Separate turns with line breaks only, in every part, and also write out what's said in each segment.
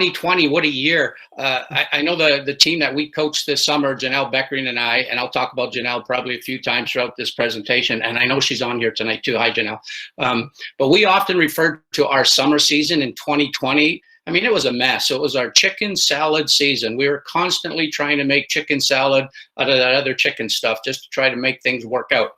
2020, what a year. I know the team that we coached this summer, Janelle Beckering and I, and I'll talk about Janelle probably a few times throughout this presentation, and I know she's on here tonight too. Hi, Janelle. But we often referred to our summer season in 2020. I mean, it was a mess. It was our chicken salad season. We were constantly trying to make chicken salad out of that other chicken stuff just to try to make things work out.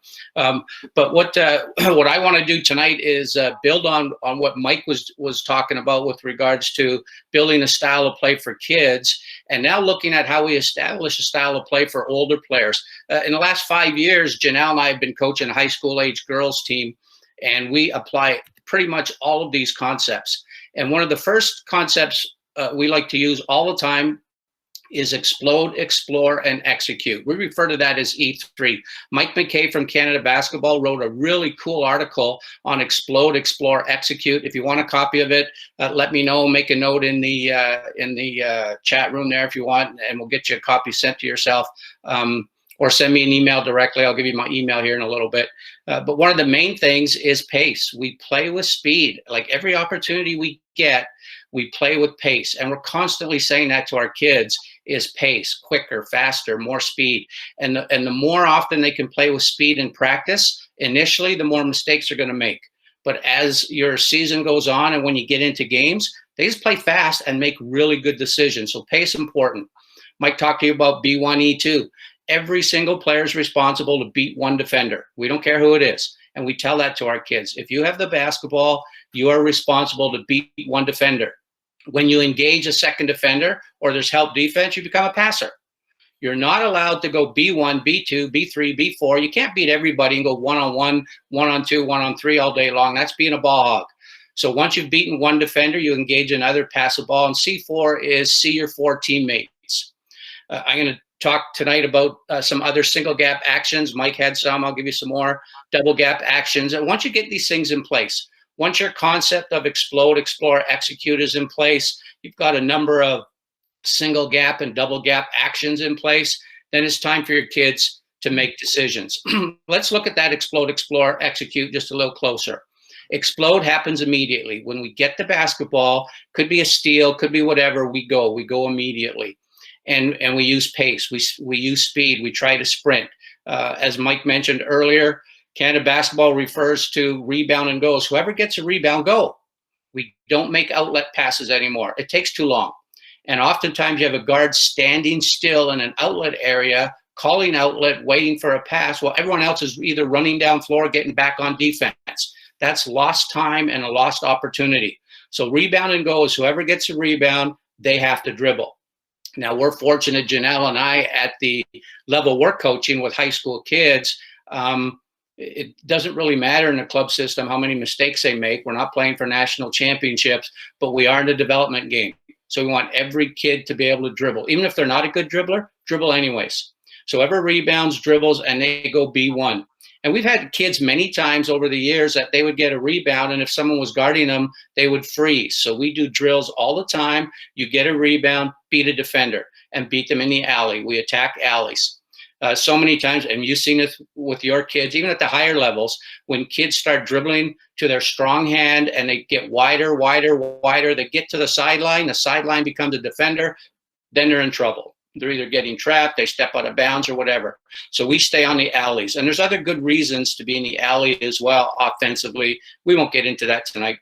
But what I want to do tonight is build on what Mike was talking about with regards to building a style of play for kids, and now looking at how we establish a style of play for older players. In the last 5 years, Janelle and I have been coaching a high school age girls team, and we apply pretty much all of these concepts. And one of the first concepts we like to use all the time is explode, explore, and execute. We refer to that as E3. Mike McKay from Canada Basketball wrote a really cool article on explode, explore, execute. If you want a copy of it, let me know. Make a note in the chat room there if you want, and we'll get you a copy sent to yourself. Or send me an email directly. I'll give you my email here in a little bit. But one of the main things is pace. We play with speed. Like every opportunity we get, we play with pace. And we're constantly saying that to our kids is pace, quicker, faster, more speed. And the more often they can play with speed in practice, initially, the more mistakes they're going to make. But as your season goes on and when you get into games, they just play fast and make really good decisions. So pace important. Mike talked to you about B1, E2. Every single player is responsible to beat one defender. We don't care who it is. And we tell that to our kids. If you have the basketball, you are responsible to beat one defender. When you engage a second defender or there's help defense, you become a passer. You're not allowed to go B1, B2, B3, B4. You can't beat everybody and go one-on-one, one-on-two, one-on-three all day long. That's being a ball hog. So once you've beaten one defender, you engage another, pass the ball. And C4 is see your four teammates. I'm going to talk tonight about some other single gap actions. Mike had some, I'll give you some more double gap actions. And once you get these things in place, once your concept of explode, explore, execute is in place, you've got a number of single gap and double gap actions in place, then it's time for your kids to make decisions. Let's look at that explode, explore, execute just a little closer. Explode happens immediately. When we get the basketball, could be a steal, could be whatever, we go immediately. And we use pace, we use speed, we try to sprint. As Mike mentioned earlier, Canada Basketball refers to rebound and goes. Whoever gets a rebound, go. We don't make outlet passes anymore. It takes too long. And oftentimes you have a guard standing still in an outlet area, calling outlet, waiting for a pass, while everyone else is either running down floor or getting back on defense. That's lost time and a lost opportunity. So rebound and goes, whoever gets a rebound, they have to dribble. Now, we're fortunate, Janelle and I, at the level we're coaching with high school kids, it doesn't really matter in the club system how many mistakes they make. We're not playing for national championships, but we are in a development game. So we want every kid to be able to dribble. Even if they're not a good dribbler, dribble anyways. So whoever rebounds, dribbles, and they go B1. And we've had kids many times over the years that they would get a rebound, and if someone was guarding them, they would freeze. So we do drills all the time. You get a rebound, beat a defender, and beat them in the alley. We attack alleys. So many times, and you've seen it with your kids, even at the higher levels, when kids start dribbling to their strong hand and they get wider, wider, wider, they get to the sideline becomes a defender, then they're in trouble. They're either getting trapped, they step out of bounds or whatever. So we stay on the alleys. And there's other good reasons to be in the alley as well offensively. We won't get into that tonight,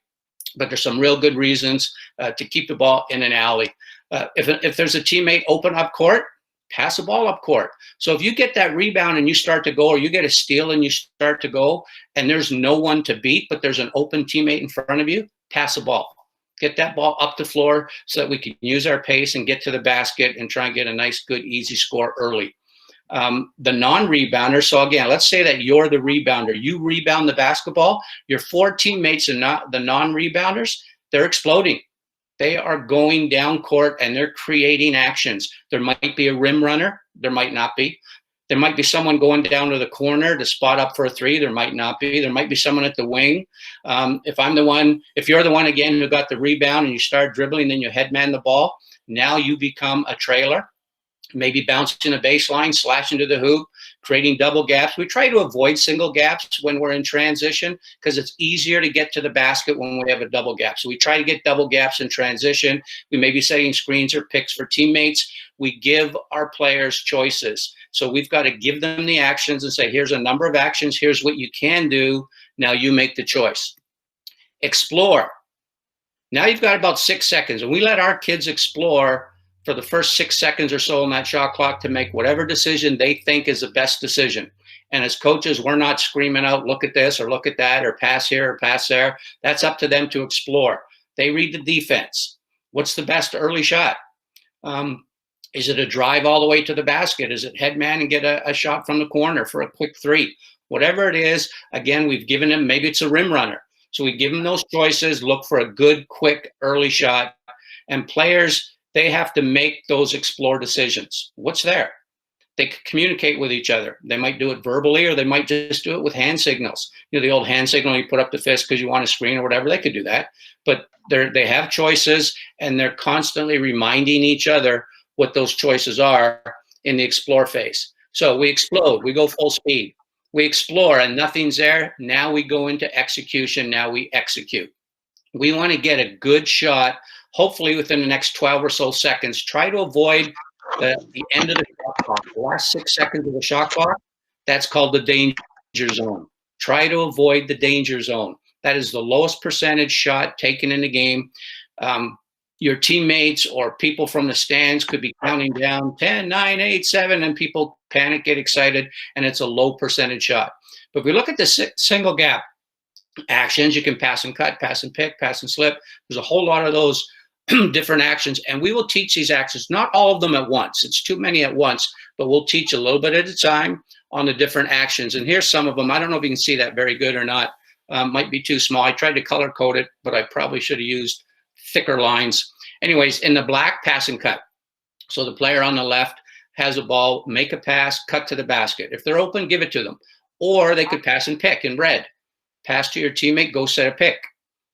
but there's some real good reasons to keep the ball in an alley. If there's a teammate open up court, pass the ball up court. So if you get that rebound and you start to go, or you get a steal and you start to go, and there's no one to beat, but there's an open teammate in front of you, pass the ball. Get that ball up the floor so that we can use our pace and get to the basket and try and get a nice, good, easy score early. The non-rebounder, so again, let's say that you're the rebounder. You rebound the basketball. Your four teammates and not the non-rebounders, they're exploding. They are going down court and they're creating actions. There might be a rim runner. There might not be. There might be someone going down to the corner to spot up for a three. There might not be. There might be someone at the wing. If you're the one again who got the rebound and you start dribbling, then you headman the ball. Now you become a trailer. maybe bouncing a baseline, slashing to the hoop, creating double gaps. We try to avoid single gaps when we're in transition because it's easier to get to the basket when we have a double gap. So we try to get double gaps in transition. We may be setting screens or picks for teammates. We give our players choices. So we've got to give them the actions and say, here's a number of actions. Here's what you can do. Now you make the choice. Explore. Now you've got about 6 seconds, and we let our kids explore for the first 6 seconds or so on that shot clock to make whatever decision they think is the best decision. And as coaches, we're not screaming out, look at this or look at that or pass here or pass there. That's up to them to explore. They read the defense. What's the best early shot? Is it a drive all the way to the basket? Is it head man and get a shot from the corner for a quick three? Whatever it is, again, we've given them, maybe it's a rim runner. So we give them those choices, look for a good, quick, early shot. And players, they have to make those explore decisions. What's there? They can communicate with each other. They might do it verbally, or they might just do it with hand signals. You know, the old hand signal, you put up the fist because you want to screen or whatever, they could do that. But they have choices, and they're constantly reminding each other what those choices are in the explore phase. So we explode, we go full speed. We explore and nothing's there. Now we go into execution. Now we execute. We want to get a good shot, hopefully within the next 12 or so seconds. Try to avoid the end of the shot clock. The last 6 seconds of the shot clock, that's called the danger zone. Try to avoid the danger zone. That is the lowest percentage shot taken in the game. Your teammates or people from the stands could be counting down 10, 9, 8, 7, and people panic, get excited, and it's a low percentage shot. But if we look at the single gap actions, you can pass and cut, pass and pick, pass and slip. There's a whole lot of those different actions, and we will teach these actions, not all of them at once. It's too many at once, but we'll teach a little bit at a time on the different actions. And here's some of them. I don't know if you can see that very good or not. Might be too small. I tried to color code it, but I probably should have used thicker lines. Anyways, in the black, pass and cut. So the player on the left has a ball, make a pass, cut to the basket. If they're open, give it to them. Or they could pass and pick in red. Pass to your teammate, go set a pick.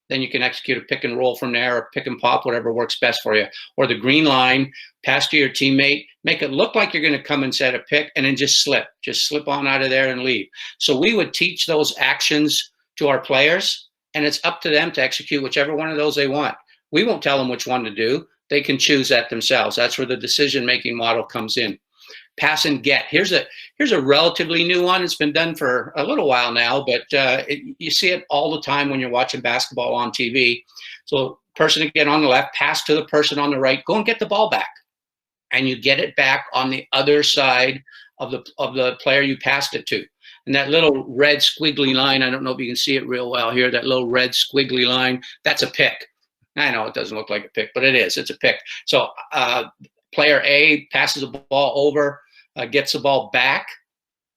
Then you can execute a pick and roll from there, or pick and pop, whatever works best for you. Or the green line, pass to your teammate, make it look like you're going to come and set a pick, and then just slip. Just slip on out of there and leave. So we would teach those actions to our players, and it's up to them to execute whichever one of those they want. We won't tell them which one to do. They can choose that themselves. That's where the decision-making model comes in. Pass and get. Here's a relatively new one. It's been done for a little while now, but you see it all the time when you're watching basketball on TV. So person again on the left, pass to the person on the right, go and get the ball back. And you get it back on the other side of the player you passed it to. And that little red squiggly line, I don't know if you can see it real well here, that little red squiggly line, that's a pick. I know it doesn't look like a pick, but it is. It's a pick. So player A passes the ball over, gets the ball back,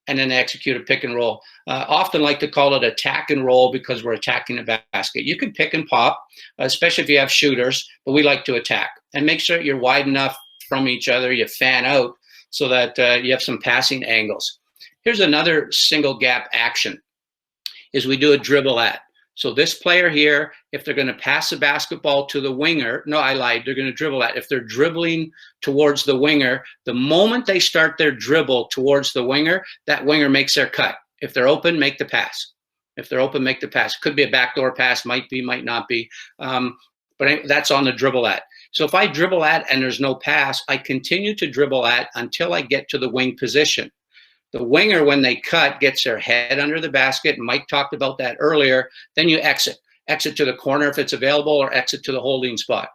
and then they execute a pick and roll. Often like to call it attack and roll because we're attacking the basket. You can pick and pop, especially if you have shooters, but we like to attack. And make sure you're wide enough from each other, you fan out so that you have some passing angles. Here's another single gap action, is we do a dribble at. So this player here, if they're going to pass the basketball to the winger, no, I lied, they're going to dribble at. If they're dribbling towards the winger, the moment they start their dribble towards the winger, that winger makes their cut. If they're open, make the pass. If they're open, make the pass. Could be a backdoor pass, might be, might not be. But that's on the dribble at. So if I dribble at and there's no pass, I continue to dribble at until I get to the wing position. The winger, when they cut, gets their head under the basket. Mike talked about that earlier. Then you exit. Exit to the corner if it's available, or exit to the holding spot.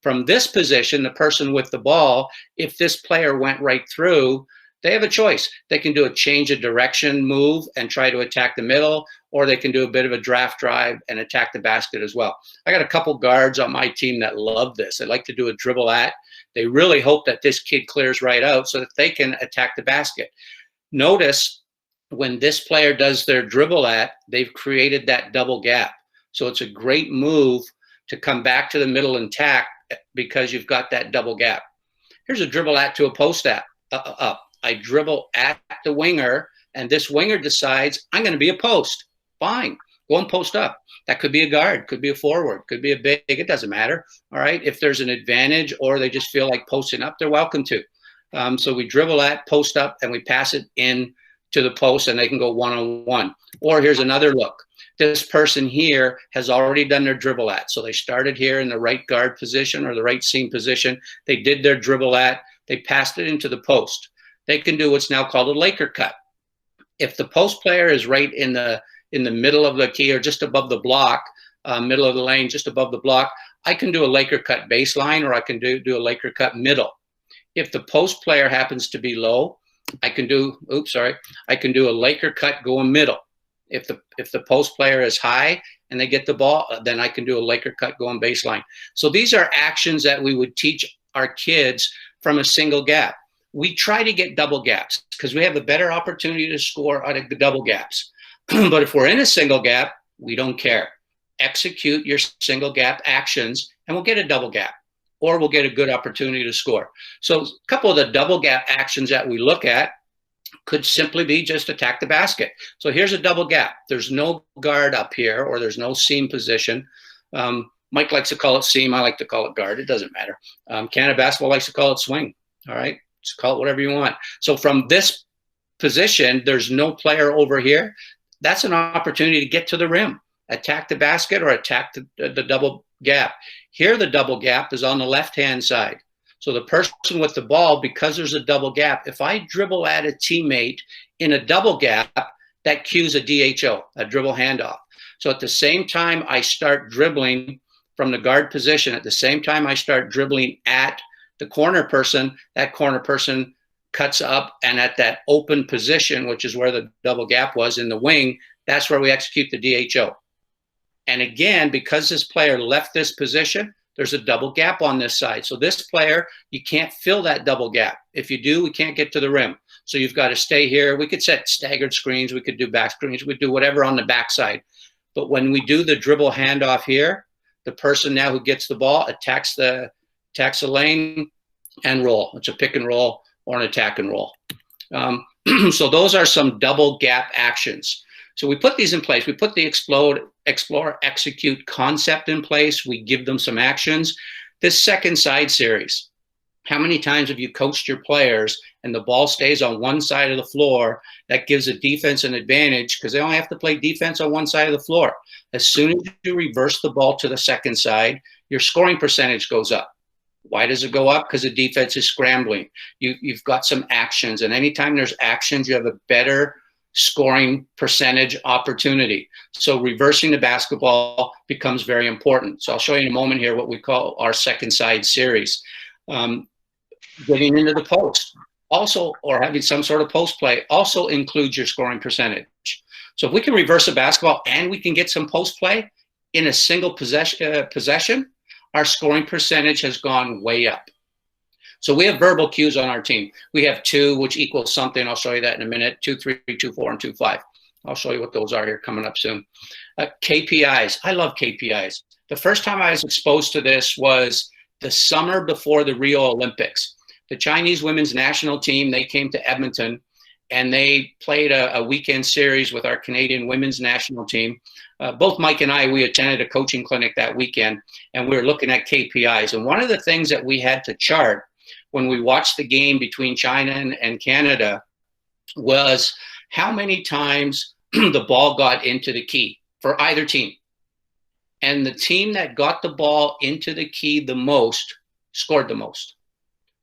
From this position, the person with the ball, if this player went right through, they have a choice. They can do a change of direction move and try to attack the middle, or they can do a bit of a draft drive and attack the basket as well. I got a couple guards on my team that love this. They like to do a dribble at. They really hope that this kid clears right out so that they can attack the basket. Notice when this player does their dribble at, they've created that double gap. So it's a great move to come back to the middle and attack because you've got that double gap. Here's a dribble at to a post up. I dribble at the winger, and this winger decides I'm going to be a post. Fine, go and post up. That could be a guard, could be a forward, could be a big, it doesn't matter. All right, if there's an advantage or they just feel like posting up, they're welcome to. So we dribble at, post up, and we pass it in to the post, and they can go one-on-one. Or here's another look. This person here has already done their dribble at. So they started here in the right guard position or the right seam position. They did their dribble at. They passed it into the post. They can do what's now called a Laker cut. If the post player is right in the middle of the key or just above the block, middle of the lane, just above the block, I can do a Laker cut baseline, or I can do a Laker cut middle. If the post player happens to be low, I can do a Laker cut going middle. If the post player is high and they get the ball, then I can do a Laker cut going baseline. So these are actions that we would teach our kids from a single gap. We try to get double gaps because we have a better opportunity to score out of the double gaps. But if we're in a single gap, we don't care. Execute your single gap actions and we'll get a double gap, or we'll get a good opportunity to score. So a couple of the double gap actions that we look at could simply be just attack the basket. So here's a double gap. There's no guard up here, or there's no seam position. Mike likes to call it seam. I like to call it guard. It doesn't matter. Canada basketball likes to call it swing. All right, just call it whatever you want. So from this position, there's no player over here. That's an opportunity to get to the rim, attack the basket, or attack the double gap. Here, the double gap is on the left-hand side. So the person with the ball, because there's a double gap, if I dribble at a teammate in a double gap, that cues a DHO, a dribble handoff. So at the same time I start dribbling from the guard position, at the same time I start dribbling at the corner person, that corner person cuts up, and at that open position, which is where the double gap was in the wing, that's where we execute the DHO. And again, because this player left this position, there's a double gap on this side. So this player, you can't fill that double gap. If you do, we can't get to the rim. So you've got to stay here. We could set staggered screens. We could do back screens. We could do whatever on the backside. But when we do the dribble handoff here, the person now who gets the ball attacks the lane and roll. It's a pick and roll or an attack and roll. So those are some double gap actions. So we put these in place. We put the explore, execute concept in place. We give them some actions. This second side series, how many times have you coached your players and the ball stays on one side of the floor? That gives a defense an advantage because they only have to play defense on one side of the floor. As soon as you reverse the ball to the second side, your scoring percentage goes up. Why does it go up? Because the defense is scrambling. You've got some actions, and anytime there's actions, you have a better scoring percentage opportunity. So reversing the basketball becomes very important. So I'll show you in a moment here what we call our second side series. Getting into the post also, or having some sort of post play, also includes your scoring percentage. So if we can reverse a basketball and we can get some post play in a single possession, our scoring percentage has gone way up. So we have verbal cues on our team. We have 2, which equals something. I'll show you that in a minute. 2, 3, 2, 4, and 2, 5. I'll show you what those are here coming up soon. KPIs. I love KPIs. The first time I was exposed to this was the summer before the Rio Olympics. The Chinese women's national team, they came to Edmonton, and they played a weekend series with our Canadian women's national team. Both Mike and I, we attended a coaching clinic that weekend, and we were looking at KPIs. And one of the things that we had to chart when we watched the game between China and Canada was how many times the ball got into the key for either team. And the team that got the ball into the key the most scored the most.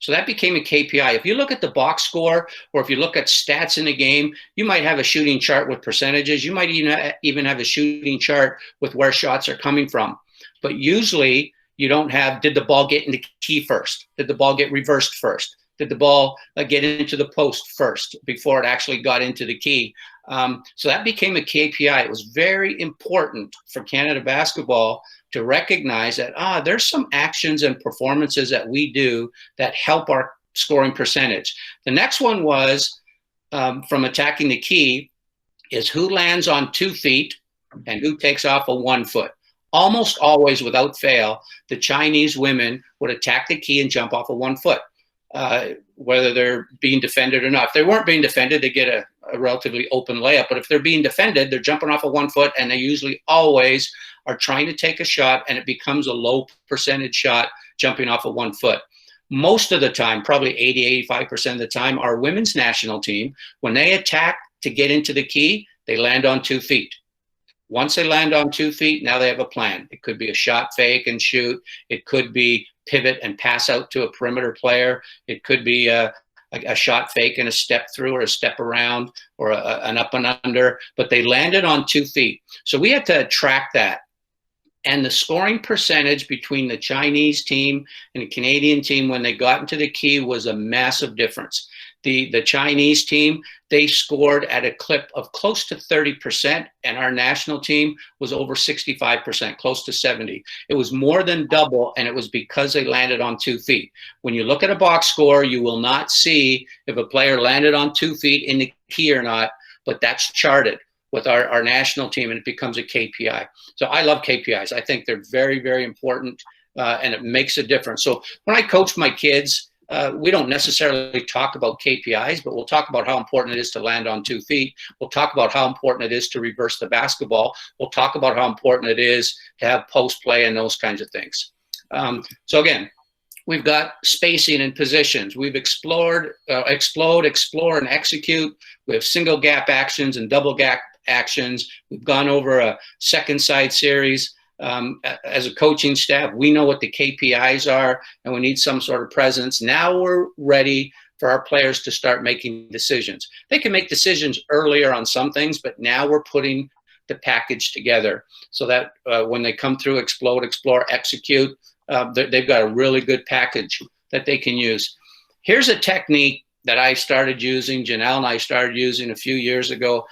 So that became a KPI. If you look at the box score, or if you look at stats in the game, you might have a shooting chart with percentages. You might even have a shooting chart with where shots are coming from. But usually you don't have, did the ball get into key first? Did the ball get reversed first? Did the ball get into the post first before it actually got into the key? So that became a KPI. It was very important for Canada basketball to recognize that, there's some actions and performances that we do that help our scoring percentage. The next one was, from attacking the key, is who lands on 2 feet and who takes off a 1 foot. Almost always, without fail, the Chinese women would attack the key and jump off a 1 foot, whether they're being defended or not. If they weren't being defended, they get a relatively open layup. But if they're being defended, they're jumping off a 1 foot, and they usually always are trying to take a shot, and it becomes a low percentage shot jumping off a 1 foot. Most of the time, probably 80, 85% of the time, our women's national team, when they attack to get into the key, they land on 2 feet. Once they land on 2 feet, now they have a plan. It could be a shot fake and shoot. It could be pivot and pass out to a perimeter player. It could be a shot fake and a step through or a step around or an up and under, but they landed on 2 feet. So we had to track that. And the scoring percentage between the Chinese team and the Canadian team when they got into the key was a massive difference. The Chinese team, they scored at a clip of close to 30%, and our national team was over 65%, close to 70. It was more than double, and it was because they landed on 2 feet. When you look at a box score, you will not see if a player landed on 2 feet in the key or not, but that's charted with our national team, and it becomes a KPI. So I love KPIs. I think they're very, very important, and it makes a difference. So when I coach my kids, we don't necessarily talk about KPIs, but we'll talk about how important it is to land on 2 feet. We'll talk about how important it is to reverse the basketball. We'll talk about how important it is to have post play and those kinds of things. So again, we've got spacing and positions. We've explored, explode, explore, and execute. We have single gap actions and double gap actions. We've gone over a second side series. As a coaching staff, we know what the KPIs are, and we need some sort of presence. Now we're ready for our players to start making decisions. They can make decisions earlier on some things, but now we're putting the package together so that when they come through explode, explore, execute, they've got a really good package that they can use. Here's a technique that I started using, Janelle and I started using a few years ago.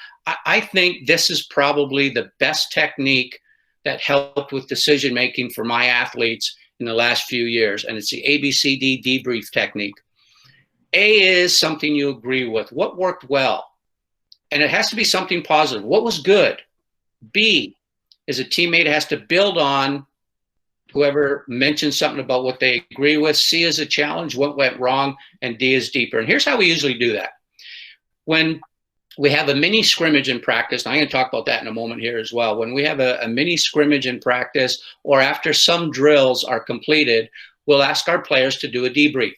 I think this is probably the best technique that helped with decision making for my athletes in the last few years, and it's the ABCD debrief technique. A is something you agree with. What worked well? And it has to be something positive. What was good? B is a teammate has to build on whoever mentioned something about what they agree with. C is a challenge, what went wrong, and D is deeper. And here's how we usually do that. When we have a mini scrimmage in practice, and I'm going to talk about that in a moment here as well. When we have a mini scrimmage in practice, or after some drills are completed, we'll ask our players to do a debrief.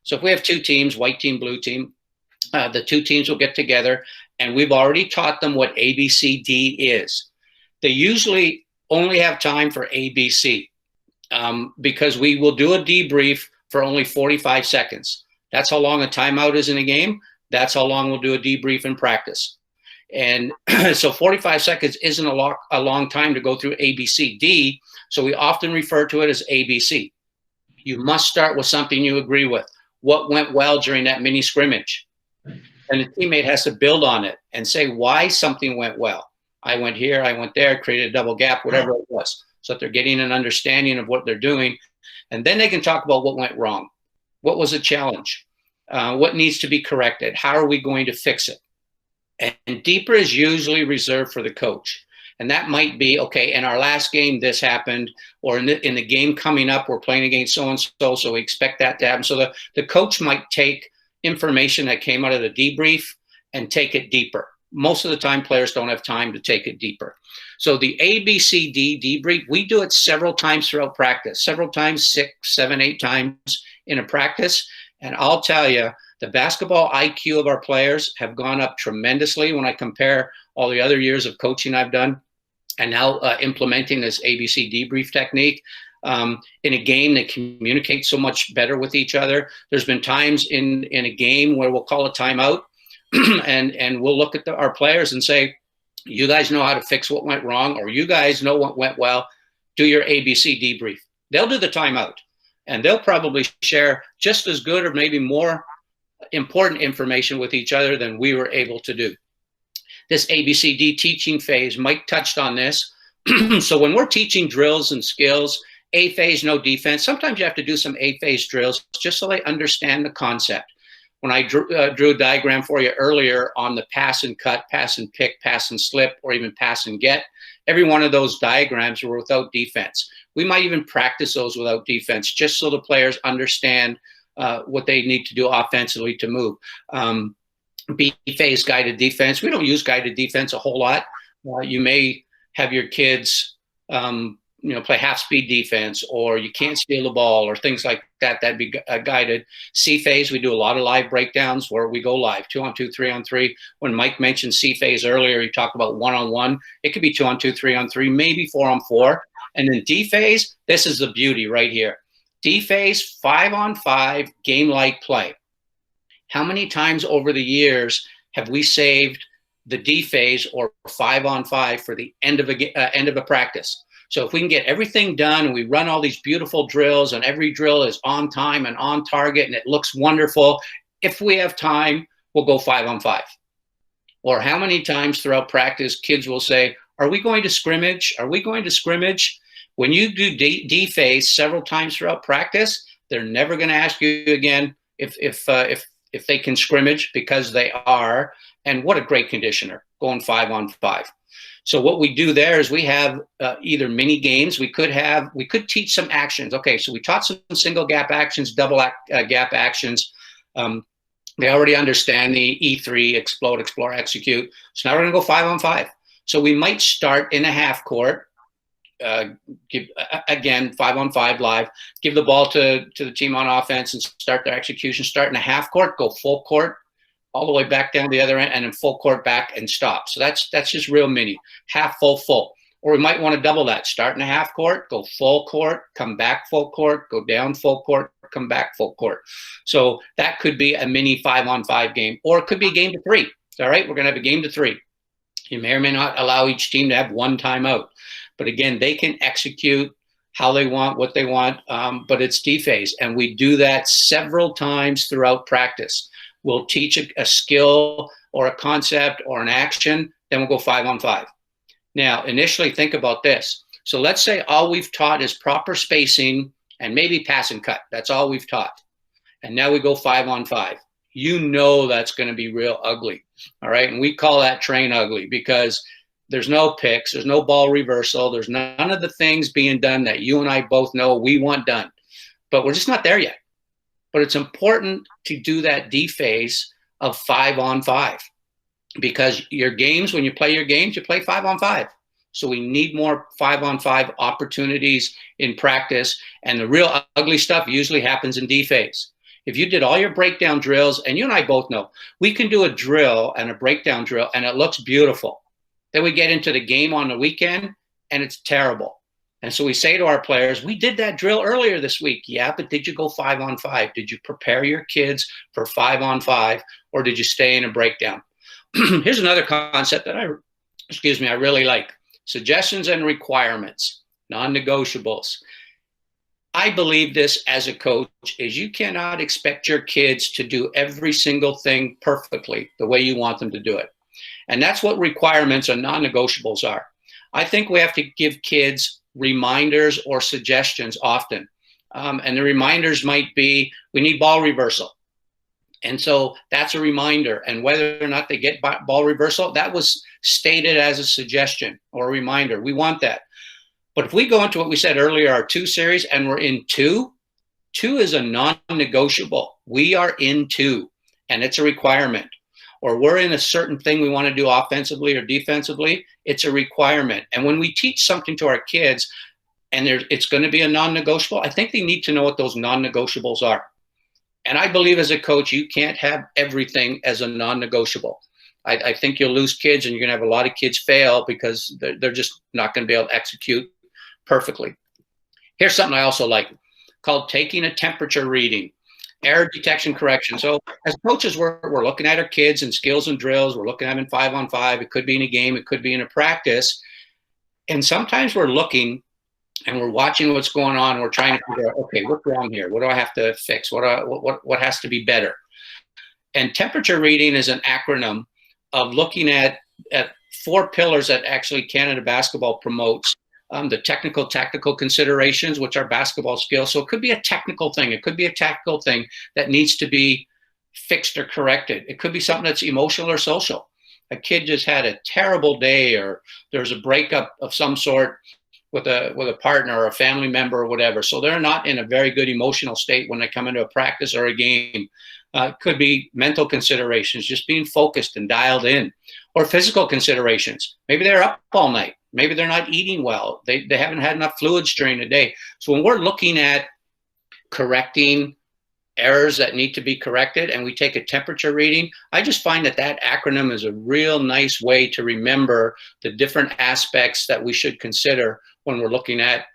So if we have 2 teams, white team, blue team, the 2 teams will get together, and we've already taught them what ABCD is. They usually only have time for ABC because we will do a debrief for only 45 seconds. That's how long a timeout is in a game. That's how long we'll do a debrief in practice. And so 45 seconds isn't a long time to go through ABCD, so we often refer to it as ABC. You must start with something you agree with. What went well during that mini scrimmage? And the teammate has to build on it and say why something went well. I went here, I went there, created a double gap, whatever it was, so that they're getting an understanding of what they're doing. And then they can talk about what went wrong. What was a challenge? What needs to be corrected? How are we going to fix it? And deeper is usually reserved for the coach. And that might be, okay, in our last game, this happened, or in the game coming up, we're playing against so-and-so, so we expect that to happen. So the coach might take information that came out of the debrief and take it deeper. Most of the time, players don't have time to take it deeper. So the ABCD debrief, we do it several times throughout practice, several times, 6, 7, 8 times in a practice. And I'll tell you, the basketball IQ of our players have gone up tremendously when I compare all the other years of coaching I've done and now implementing this ABC debrief technique. In a game, they communicate so much better with each other. There's been times in a game where we'll call a timeout and we'll look at our players and say, you guys know how to fix what went wrong, or you guys know what went well. Do your ABC debrief. They'll do the timeout. And they'll probably share just as good or maybe more important information with each other than we were able to do. This ABCD teaching phase, Mike touched on this. So when we're teaching drills and skills, A phase, no defense, sometimes you have to do some A phase drills just so they understand the concept. When I drew a diagram for you earlier on the pass and cut, pass and pick, pass and slip, or even pass and get, every one of those diagrams were without defense. We might even practice those without defense, just so the players understand what they need to do offensively to move. B phase guided defense. We don't use guided defense a whole lot. You may have your kids play half-speed defense, or you can't steal the ball, or things like that. That'd be guided. C phase, we do a lot of live breakdowns where we go live, 2-on-2, 3-on-3. When Mike mentioned C phase earlier, he talked about 1-on-1. It could be 2-on-2, 3-on-3, maybe 4-on-4. And then D phase, this is the beauty right here. D phase, 5-on-5, game-like play. How many times over the years have we saved the D phase or 5-on-5 for the end of a practice? So if we can get everything done and we run all these beautiful drills and every drill is on time and on target and it looks wonderful, if we have time, we'll go 5-on-5. Or how many times throughout practice kids will say, are we going to scrimmage? Are we going to scrimmage? When you do D phase several times throughout practice, they're never going to ask you again if they can scrimmage, because they are. And what a great conditioner, going 5-on-5. So what we do there is we have either mini games. We could teach some actions. Okay, so we taught some single gap actions, double gap actions. They already understand the E3, explode, explore, execute. So now we're going to go 5-on-5. So we might start in a half court. Give again 5-on-5 live. Give the ball to the team on offense and start their execution. Start in a half court, go full court, all the way back down the other end, and then full court back and stop. So that's just real mini, half, full, full. Or we might want to double that. Start in a half court, go full court, come back full court, go down full court, come back full court. So that could be a mini 5-on-5 game, or it could be a game to 3. All right, we're going to have a game to 3. You may or may not allow each team to have one timeout. But again, they can execute how they want, what they want, but it's D phase. And we do that several times throughout practice. We'll teach a skill or a concept or an action, then we'll go 5-on-5. Now, initially think about this. So let's say all we've taught is proper spacing and maybe pass and cut. That's all we've taught. And now we go 5-on-5. You know that's going to be real ugly. All right. And we call that train ugly, because there's no picks, there's no ball reversal, there's none of the things being done that you and I both know we want done. But we're just not there yet. But it's important to do that D phase of 5-on-5, because your games, when you play your games, you play 5-on-5. So we need more 5-on-5 opportunities in practice. And the real ugly stuff usually happens in D phase. If you did all your breakdown drills, and you and I both know, we can do a drill and a breakdown drill and it looks beautiful. Then we get into the game on the weekend and it's terrible. And so we say to our players, we did that drill earlier this week. Yeah, but did you go 5-on-5? Did you prepare your kids for 5-on-5, or did you stay in a breakdown? Here's another concept that I really like. Suggestions and requirements, non-negotiables. I believe this as a coach is you cannot expect your kids to do every single thing perfectly the way you want them to do it. And that's what requirements or non-negotiables are. I think we have to give kids reminders or suggestions often. And the reminders might be, we need ball reversal. And so that's a reminder. And whether or not they get ball reversal, that was stated as a suggestion or a reminder. We want that. But if we go into what we said earlier, our 2 series, and we're in 2, 2 is a non-negotiable. We are in 2, and it's a requirement. Or we're in a certain thing we want to do offensively or defensively, it's a requirement. And when we teach something to our kids and it's going to be a non-negotiable, I think they need to know what those non-negotiables are. And I believe as a coach, you can't have everything as a non-negotiable. I think you'll lose kids, and you're going to have a lot of kids fail because they're just not going to be able to execute perfectly. Here's something I also like, called taking a temperature reading. Error detection correction. So as coaches, we're looking at our kids and skills and drills. We're looking at them in 5-on-5. It could be in a game. It could be in a practice. And sometimes we're looking and we're watching what's going on. We're trying to figure out, okay, what's wrong here? What do I have to fix? What has to be better? And temperature reading is an acronym of looking at 4 pillars that actually Canada Basketball promotes. The technical, tactical considerations, which are basketball skills. So it could be a technical thing. It could be a tactical thing that needs to be fixed or corrected. It could be something that's emotional or social. A kid just had a terrible day, or there's a breakup of some sort with a partner or a family member or whatever. So they're not in a very good emotional state when they come into a practice or a game. It could be mental considerations, just being focused and dialed in, or physical considerations. Maybe they're up all night. Maybe they're not eating well. They haven't had enough fluids during the day. So when we're looking at correcting errors that need to be corrected and we take a temperature reading, I just find that that acronym is a real nice way to remember the different aspects that we should consider when we're looking at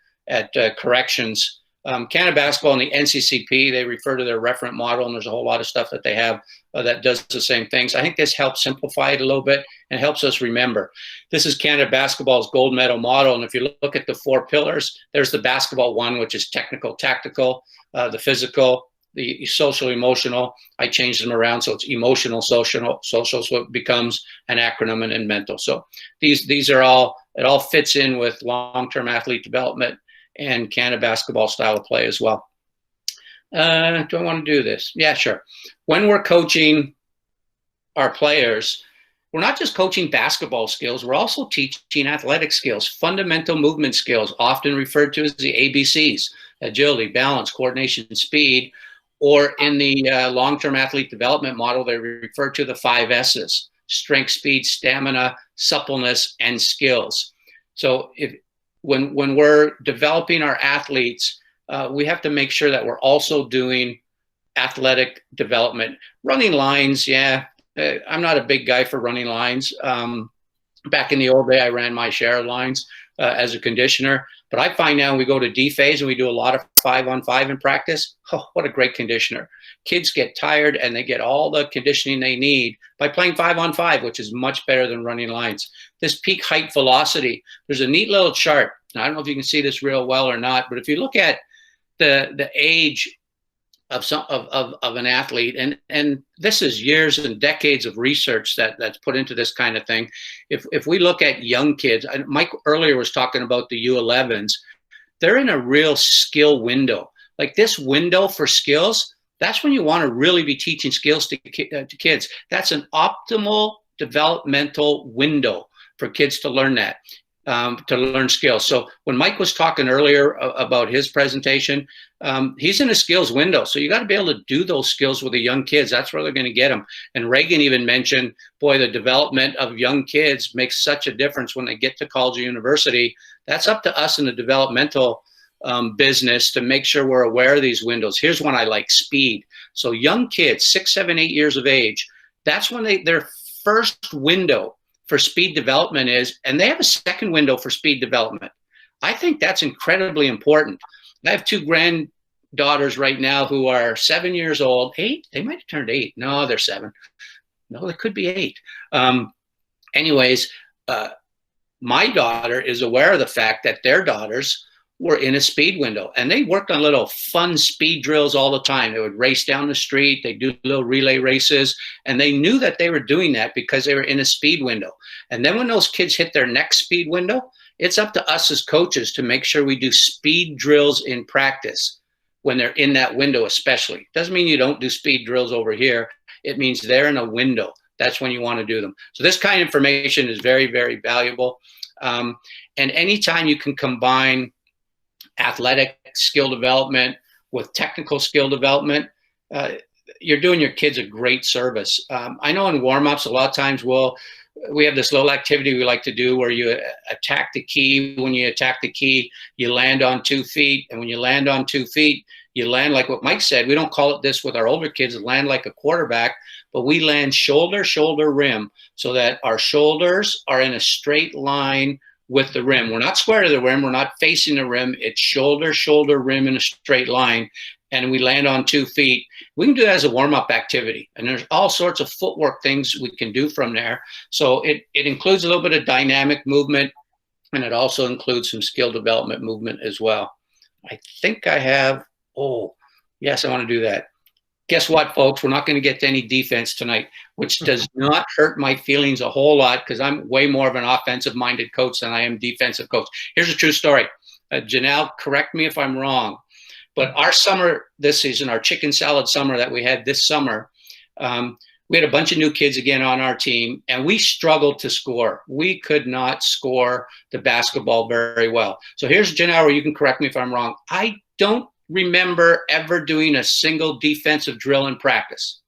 corrections. Canada Basketball and the NCCP, they refer to their referent model, and there's a whole lot of stuff that they have that does the same things. I think this helps simplify it a little bit and helps us remember. This is Canada Basketball's gold medal model, and if you look at the 4 pillars, there's the basketball one, which is technical, tactical, the physical, the social, emotional. I changed them around, so it's emotional, social, so it becomes an acronym, and then mental. So these are all, it all fits in with long-term athlete development and Canada Basketball style of play as well. Do I want to do this? Yeah, sure. When we're coaching our players, we're not just coaching basketball skills, we're also teaching athletic skills, fundamental movement skills, often referred to as the ABCs: agility, balance, coordination, speed, or in the long-term athlete development model, they refer to the 5 S's: strength, speed, stamina, suppleness, and skills. So when we're developing our athletes, we have to make sure that we're also doing athletic development. Running lines, yeah, I'm not a big guy for running lines. Back in the old day, I ran my share of lines as a conditioner. But I find now we go to D phase and we do a lot of 5-on-5 in practice. Oh, what a great conditioner. Kids get tired and they get all the conditioning they need by playing 5-on-5, which is much better than running lines. This peak height velocity, there's a neat little chart. Now, I don't know if you can see this real well or not, but if you look at the age of an athlete, and this is years and decades of research that's put into this kind of thing. If we look at young kids, Mike earlier was talking about the U11s, they're in a real skill window. Like this window for skills, that's when you want to really be teaching skills to kids. That's an optimal developmental window for kids to learn that. To learn skills. So when Mike was talking earlier about his presentation, he's in a skills window. So you got to be able to do those skills with the young kids. That's where they're going to get them. And Reagan even mentioned, boy, the development of young kids makes such a difference when they get to college or university. That's up to us in the developmental business to make sure we're aware of these windows. Here's one I like: speed. So young kids, 6, 7, 8 years of age, that's when their first window for speed development is, and they have a second window for speed development. I think that's incredibly important. I have 2 granddaughters right now who are 7 years old, 8, they might have turned 8. No, they're 7. No, they could be 8. Anyways, my daughter is aware of the fact that their daughters were in a speed window, and they worked on little fun speed drills all the time. They would race down the street, they do little relay races, and they knew that they were doing that because they were in a speed window. And then when those kids hit their next speed window, it's up to us as coaches to make sure we do speed drills in practice when they're in that window especially. Doesn't mean you don't do speed drills over here. It means they're in a window. That's when you want to do them. So this kind of information is very, very valuable. And anytime you can combine athletic skill development with technical skill development, you're doing your kids a great service. I know in warm-ups, a lot of times we have this little activity we like to do where you attack the key. When you attack the key, you land on 2 feet. And when you land on 2 feet, you land like what Mike said. We don't call it this with our older kids, land like a quarterback, but we land shoulder, shoulder, rim, so that our shoulders are in a straight line with the rim. We're not square to the rim. We're not facing the rim. It's shoulder, shoulder, rim in a straight line. And we land on 2 feet. We can do that as a warm-up activity. And there's all sorts of footwork things we can do from there. So it includes a little bit of dynamic movement, and it also includes some skill development movement as well. I think I have, oh, yes, I want to do that. Guess what, folks? We're not going to get to any defense tonight, which does not hurt my feelings a whole lot because I'm way more of an offensive-minded coach than I am defensive coach. Here's a true story. Janelle, correct me if I'm wrong, but our summer this season, our chicken salad summer that we had this summer, we had a bunch of new kids again on our team, and we struggled to score. We could not score the basketball very well. So here's Janelle, where you can correct me if I'm wrong. I don't remember ever doing a single defensive drill in practice.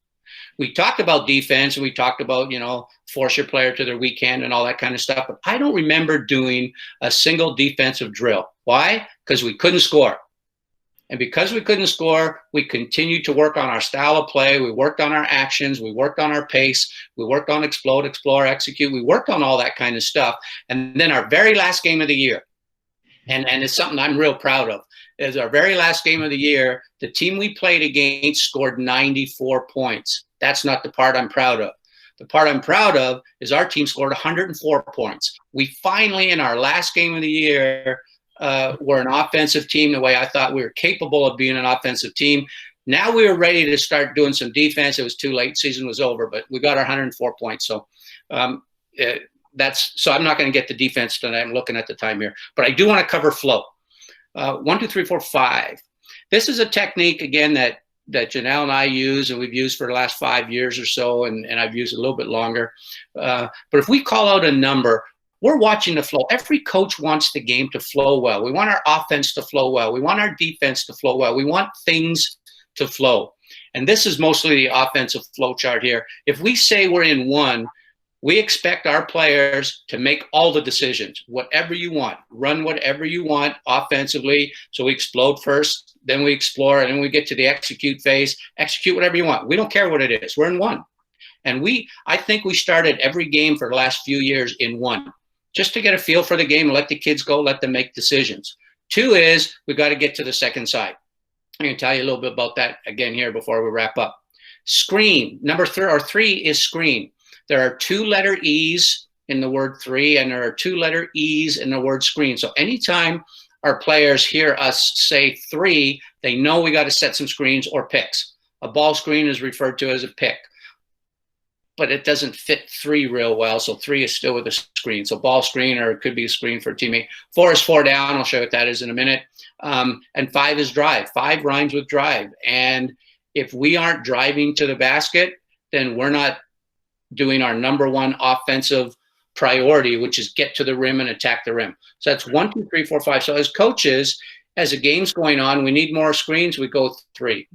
we talked about defense and we talked about, force your player to their weak hand and all that kind of stuff. But I don't remember doing a single defensive drill. Why? Because we couldn't score. And because we couldn't score, we continued to work on our style of play. We worked on our actions. We worked on our pace. We worked on explode, explore, execute. We worked on all that kind of stuff. And then our very last game of the year, and it's something I'm real proud of, is our very last game of the year, the team we played against scored 94 points. That's not the part I'm proud of. The part I'm proud of is our team scored 104 points. We finally, in our last game of the year, were an offensive team the way I thought we were capable of being an offensive team. Now we were ready to start doing some defense. It was too late. Season was over, but we got our 104 points. So so I'm not going to get the defense tonight. I'm looking at the time here, but I do want to cover flow. 1, 2, 3, 4, 5. This is a technique, again, that Janelle and I use, and we've used for the last 5 years or so, and I've used a little bit longer. But if we call out a number, we're watching the flow. Every coach wants the game to flow well. We want our offense to flow well. We want our defense to flow well. We want things to flow. And this is mostly the offensive flow chart here. If we say we're in 1, we expect our players to make all the decisions, whatever you want, run whatever you want offensively. So we explode first, then we explore, and then we get to the execute phase. Execute whatever you want. We don't care what it is. We're in 1. And I think we started every game for the last few years in 1, just to get a feel for the game, let the kids go, let them make decisions. 2 is we got to get to the second side. I'm going to tell you a little bit about that again here before we wrap up. Screen, number 3 is screen. There are 2-letter E's in the word 3, and there are 2-letter E's in the word screen. So anytime our players hear us say 3, they know we got to set some screens or picks. A ball screen is referred to as a pick, but it doesn't fit 3 real well. So 3 is still with a screen. So ball screen, or it could be a screen for a teammate. 4 is 4 down. I'll show you what that is in a minute. And 5 is drive. 5 rhymes with drive. And if we aren't driving to the basket, then we're not doing our number 1 offensive priority, which is get to the rim and attack the rim. So that's 1, 2, 3, 4, 5. So as coaches, as the game's going on, we need more screens. We go 3.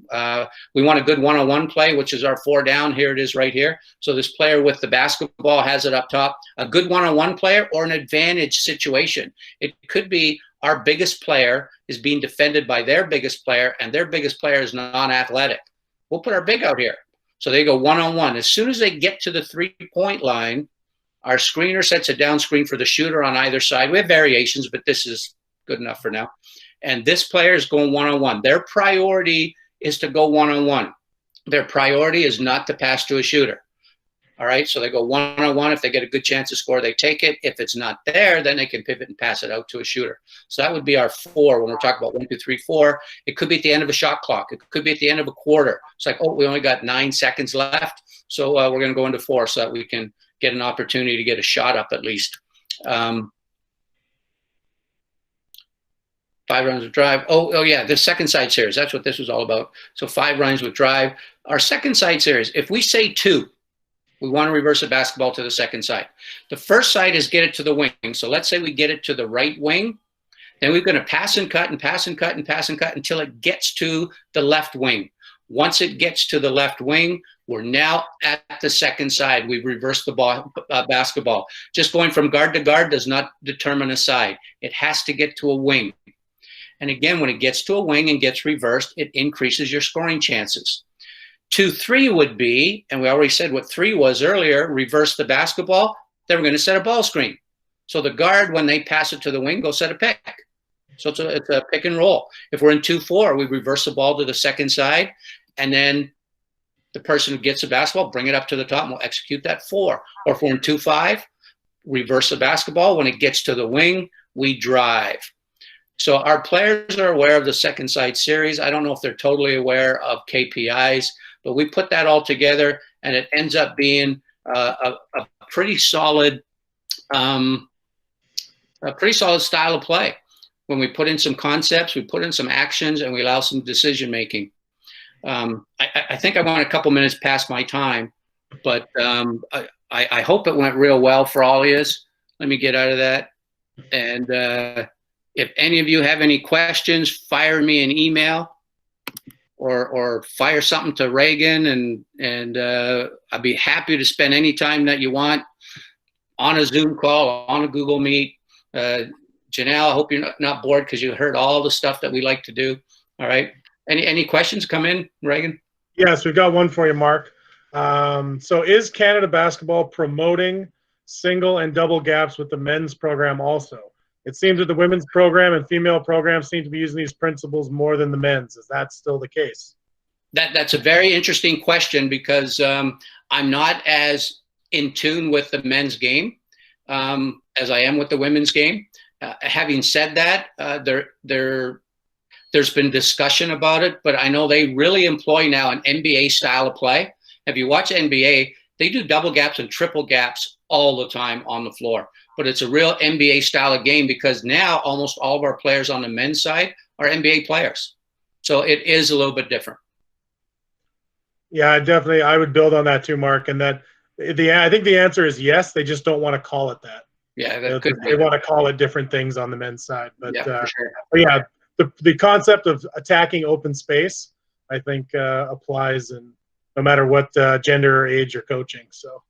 We want a good one-on-one play, which is our 4 down. Here it is right here. So this player with the basketball has it up top. A good one-on-one player or an advantage situation. It could be our biggest player is being defended by their biggest player, and their biggest player is non-athletic. We'll put our big out here. So they go one-on-one. As soon as they get to the 3-point line, our screener sets a down screen for the shooter on either side. We have variations, but this is good enough for now. And this player is going one-on-one. Their priority is to go one-on-one. Their priority is not to pass to a shooter. All right, so they go one-on-one. If they get a good chance to score, they take it. If it's not there, then they can pivot and pass it out to a shooter. So that would be our 4 when we're talking about 1, 2, 3, 4. It could be at the end of a shot clock. It could be at the end of a quarter. It's like, oh, we only got 9 seconds left, so we're going to go into 4 so that we can get an opportunity to get a shot up at least. 5 runs with drive. Oh yeah, the second side series. That's what this was all about. So 5 runs with drive. Our second side series, if we say 2, we want to reverse the basketball to the second side. The first side is get it to the wing. So let's say we get it to the right wing. Then we're going to pass and cut and pass and cut and pass and cut until it gets to the left wing. Once it gets to the left wing, we're now at the second side. We've reversed the basketball. Just going from guard to guard does not determine a side. It has to get to a wing. And again, when it gets to a wing and gets reversed, it increases your scoring chances. 2, 3 would be, and we already said what 3 was earlier, reverse the basketball. Then we're going to set a ball screen. So the guard, when they pass it to the wing, go set a pick. So it's a pick and roll. If we're in 2, 4, we reverse the ball to the second side, and then the person who gets the basketball, bring it up to the top, and we'll execute that 4. Or if we're in 2, 5, reverse the basketball. When it gets to the wing, we drive. So our players are aware of the second side series. I don't know if they're totally aware of KPIs, but we put that all together, and it ends up being a pretty solid style of play. When we put in some concepts, we put in some actions, and we allow some decision making. I think I went a couple minutes past my time, but I hope it went real well for all of you. Let me get out of that. And if any of you have any questions, fire me an email, or fire something to Reagan, and I'd be happy to spend any time that you want on a Zoom call, on a Google Meet. Janelle, I hope you're not bored because you heard all the stuff that we like to do. All right. Any questions come in, Reagan?
Yes, we've got one for you, Mark. So is Canada Basketball promoting single and double gaps with the men's program also? It seems that the women's program and female programs seem to be using these principles more than the men's. Is that still the case?
That's a very interesting question, because I'm not as in tune with the men's game as I am with the women's game. Having said that, there's been discussion about it, but I know they really employ now an NBA style of play. If you watch NBA, they do double gaps and triple gaps all the time on the floor. But it's a real NBA style of game, because now almost all of our players on the men's side are NBA players. So it is a little bit different.
Yeah, definitely. I would build on that too, Mark. And that I think the answer is yes. They just don't want to call it that.
Yeah,
they want to call it different things on the men's side. But
yeah, for sure.
But yeah, the concept of attacking open space, I think, applies in no matter what gender or age you're coaching. So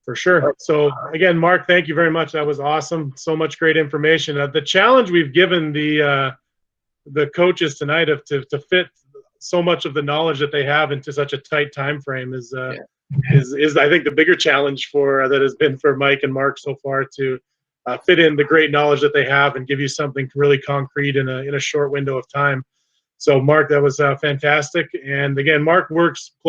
for sure. So again, Mark, thank you very much. That was awesome. So much great information. The challenge we've given the coaches tonight to fit so much of the knowledge that they have into such a tight time frame is I think the bigger challenge that has been for Mike and Mark so far, to fit in the great knowledge that they have and give you something really concrete in a short window of time. So Mark, that was fantastic. And again, Mark works